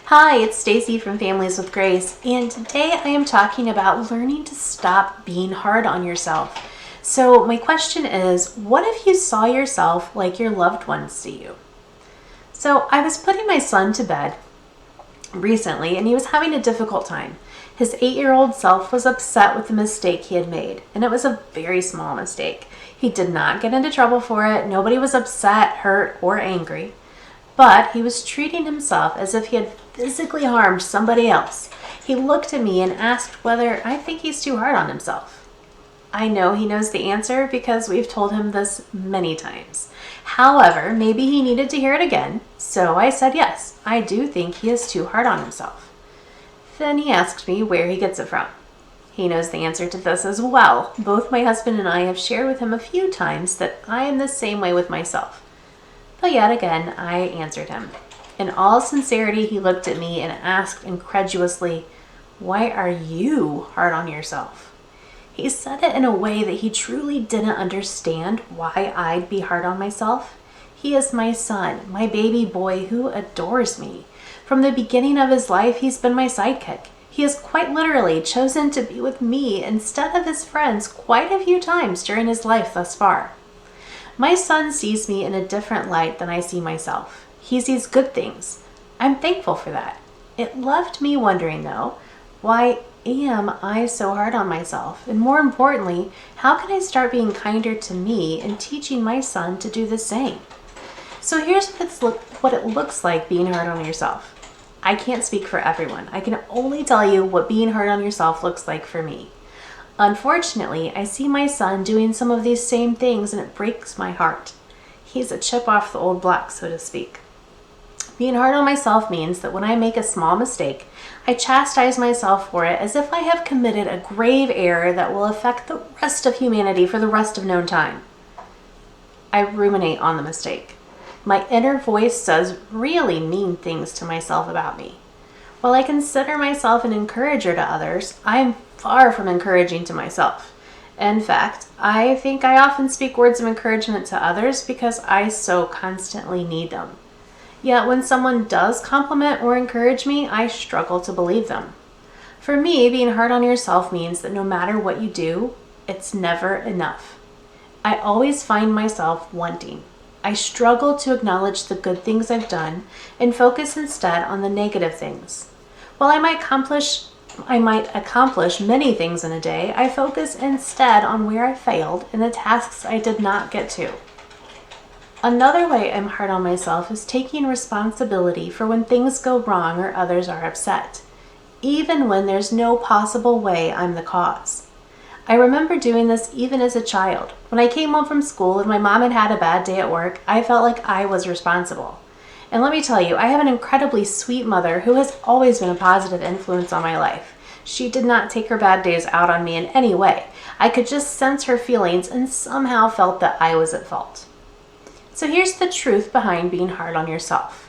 Hi, it's Stacy from Families with Grace, and today I am talking about learning to stop being hard on yourself. So my question is, what if you saw yourself like your loved ones see you? So I was putting my son to bed recently, and he was having a difficult time. His 8-year-old self was upset with the mistake he had made, and it was a very small mistake. He did not get into trouble for it. Nobody was upset, hurt, or angry. But he was treating himself as if he had physically harmed somebody else. He looked at me and asked whether I think he's too hard on himself. I know he knows the answer because we've told him this many times. However, maybe he needed to hear it again, so I said yes, I do think he is too hard on himself. Then he asked me where he gets it from. He knows the answer to this as well. Both my husband and I have shared with him a few times that I am the same way with myself. But yet again, I answered him. In all sincerity, he looked at me and asked incredulously, "Why are you hard on yourself?" He said it in a way that he truly didn't understand why I'd be hard on myself. He is my son, my baby boy who adores me. From the beginning of his life, he's been my sidekick. He has quite literally chosen to be with me instead of his friends quite a few times during his life thus far. My son sees me in a different light than I see myself. He sees good things. I'm thankful for that. It left me wondering, though, why am I so hard on myself? And more importantly, how can I start being kinder to me and teaching my son to do the same? So here's what it looks like being hard on yourself. I can't speak for everyone. I can only tell you what being hard on yourself looks like for me. Unfortunately, I see my son doing some of these same things and it breaks my heart. He's a chip off the old block, so to speak. Being hard on myself means that when I make a small mistake, I chastise myself for it as if I have committed a grave error that will affect the rest of humanity for the rest of known time. I ruminate on the mistake. My inner voice says really mean things to myself about me. While I consider myself an encourager to others, I am far from encouraging to myself. In fact, I think I often speak words of encouragement to others because I so constantly need them. Yet when someone does compliment or encourage me, I struggle to believe them. For me, being hard on yourself means that no matter what you do, it's never enough. I always find myself wanting. I struggle to acknowledge the good things I've done and focus instead on the negative things. While I might accomplish many things in a day, I focus instead on where I failed and the tasks I did not get to. Another way I'm hard on myself is taking responsibility for when things go wrong or others are upset, even when there's no possible way I'm the cause. I remember doing this even as a child. When I came home from school and my mom had had a bad day at work, I felt like I was responsible. And let me tell you, I have an incredibly sweet mother who has always been a positive influence on my life. She did not take her bad days out on me in any way. I could just sense her feelings and somehow felt that I was at fault. So here's the truth behind being hard on yourself.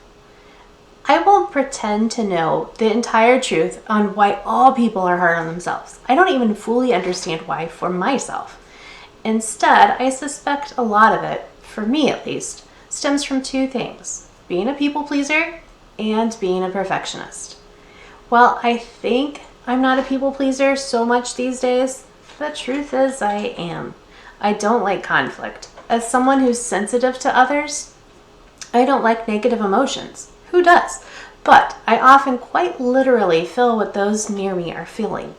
I won't pretend to know the entire truth on why all people are hard on themselves. I don't even fully understand why for myself. Instead, I suspect a lot of it, for me at least, stems from two things: being a people pleaser and being a perfectionist. While I think I'm not a people pleaser so much these days, the truth is I am. I don't like conflict. As someone who's sensitive to others, I don't like negative emotions. Who does? But I often quite literally feel what those near me are feeling.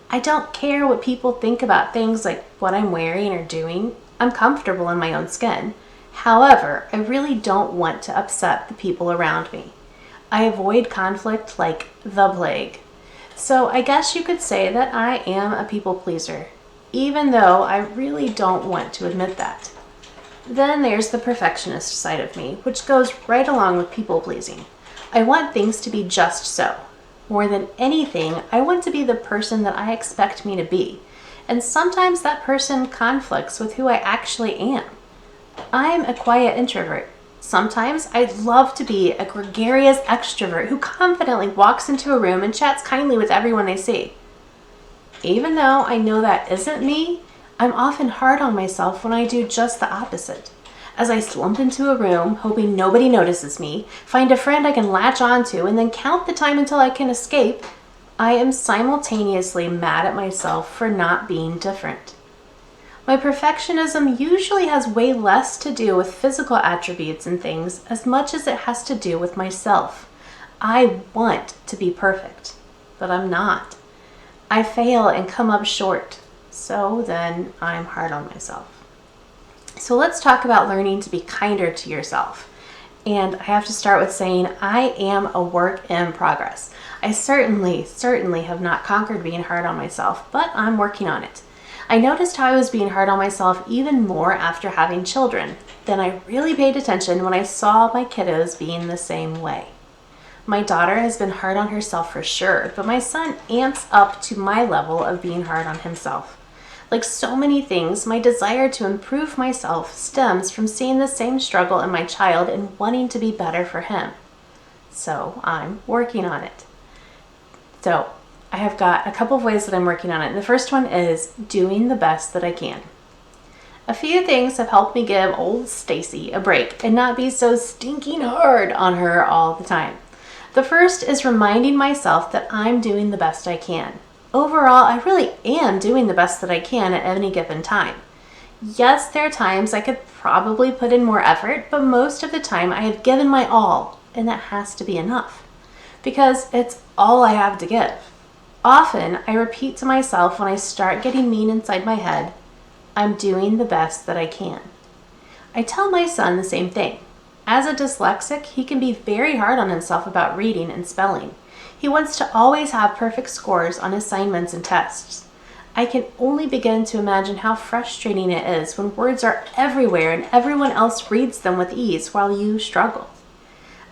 I don't care what people think about things like what I'm wearing or doing. I'm comfortable in my own skin. However, I really don't want to upset the people around me. I avoid conflict like the plague. So I guess you could say that I am a people pleaser, even though I really don't want to admit that. Then there's the perfectionist side of me, which goes right along with people pleasing. I want things to be just so. More than anything, I want to be the person that I expect me to be. And sometimes that person conflicts with who I actually am. I'm a quiet introvert. Sometimes I'd love to be a gregarious extrovert who confidently walks into a room and chats kindly with everyone they see. Even though I know that isn't me, I'm often hard on myself when I do just the opposite. As I slump into a room, hoping nobody notices me, find a friend I can latch onto, and then count the time until I can escape, I am simultaneously mad at myself for not being different. My perfectionism usually has way less to do with physical attributes and things as much as it has to do with myself. I want to be perfect, but I'm not. I fail and come up short, so then I'm hard on myself. So let's talk about learning to be kinder to yourself. And I have to start with saying I am a work in progress. I certainly have not conquered being hard on myself, but I'm working on it. I noticed how I was being hard on myself even more after having children. Then I really paid attention when I saw my kiddos being the same way. My daughter has been hard on herself for sure, but my son amps up to my level of being hard on himself. Like so many things, my desire to improve myself stems from seeing the same struggle in my child and wanting to be better for him. So I'm working on it. So I have got a couple of ways that I'm working on it. And the first one is doing the best that I can. A few things have helped me give old Stacy a break and not be so stinking hard on her all the time. The first is reminding myself that I'm doing the best I can. Overall, I really am doing the best that I can at any given time. Yes, there are times I could probably put in more effort, but most of the time I have given my all, and that has to be enough, because it's all I have to give. Often, I repeat to myself when I start getting mean inside my head, I'm doing the best that I can. I tell my son the same thing. As a dyslexic, he can be very hard on himself about reading and spelling. He wants to always have perfect scores on assignments and tests. I can only begin to imagine how frustrating it is when words are everywhere and everyone else reads them with ease while you struggle.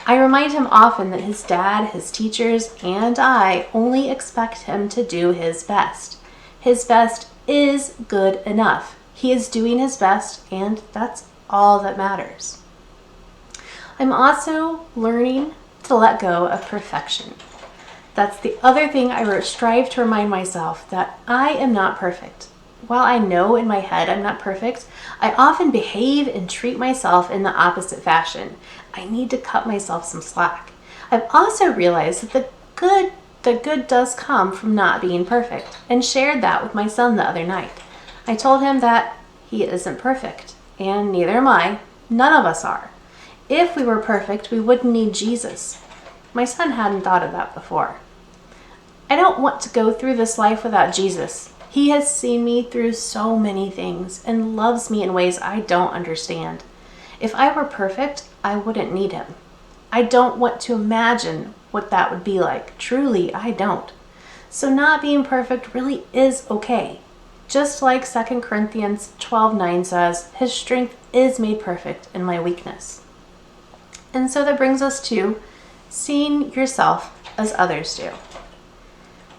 I remind him often that his dad, his teachers, and I only expect him to do his best. His best is good enough. He is doing his best, and that's all that matters. I'm also learning to let go of perfection. That's the other thing I strive to remind myself, that I am not perfect. While I know in my head I'm not perfect, I often behave and treat myself in the opposite fashion. I need to cut myself some slack. I've also realized that the good does come from not being perfect, and shared that with my son the other night. I told him that he isn't perfect, and neither am I. None of us are. If we were perfect, we wouldn't need Jesus. My son hadn't thought of that before. I don't want to go through this life without Jesus. He has seen me through so many things and loves me in ways I don't understand. If I were perfect, I wouldn't need him. I don't want to imagine what that would be like. Truly, I don't. So not being perfect really is okay. Just like 2 Corinthians 12:9 says, his strength is made perfect in my weakness. And so that brings us to seeing yourself as others do.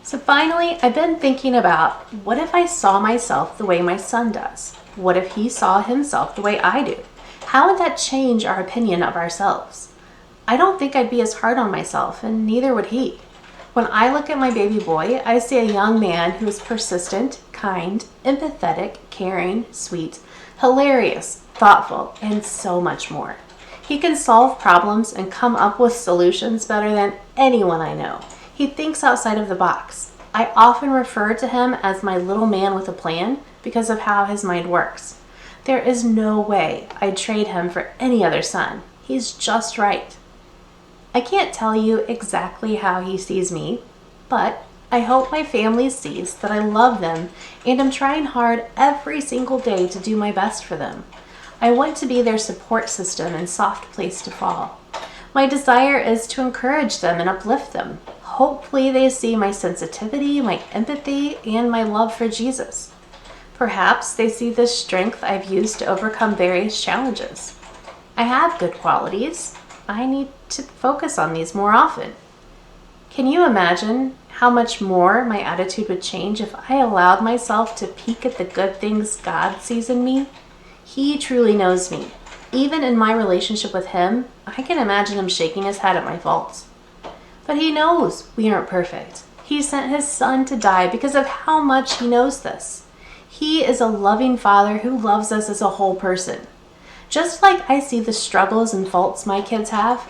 So finally, I've been thinking about, what if I saw myself the way my son does? What if he saw himself the way I do? How would that change our opinion of ourselves? I don't think I'd be as hard on myself, and neither would he. When I look at my baby boy, I see a young man who is persistent, kind, empathetic, caring, sweet, hilarious, thoughtful, and so much more. He can solve problems and come up with solutions better than anyone I know. He thinks outside of the box. I often refer to him as my little man with a plan because of how his mind works. There is no way I'd trade him for any other son. He's just right. I can't tell you exactly how he sees me, but I hope my family sees that I love them and am trying hard every single day to do my best for them. I want to be their support system and soft place to fall. My desire is to encourage them and uplift them. Hopefully they see my sensitivity, my empathy, and my love for Jesus. Perhaps they see the strength I've used to overcome various challenges. I have good qualities. I need to focus on these more often. Can you imagine how much more my attitude would change if I allowed myself to peek at the good things God sees in me? He truly knows me. Even in my relationship with him, I can imagine him shaking his head at my faults. But he knows we aren't perfect. He sent his son to die because of how much he knows this. He is a loving father who loves us as a whole person. Just like I see the struggles and faults my kids have,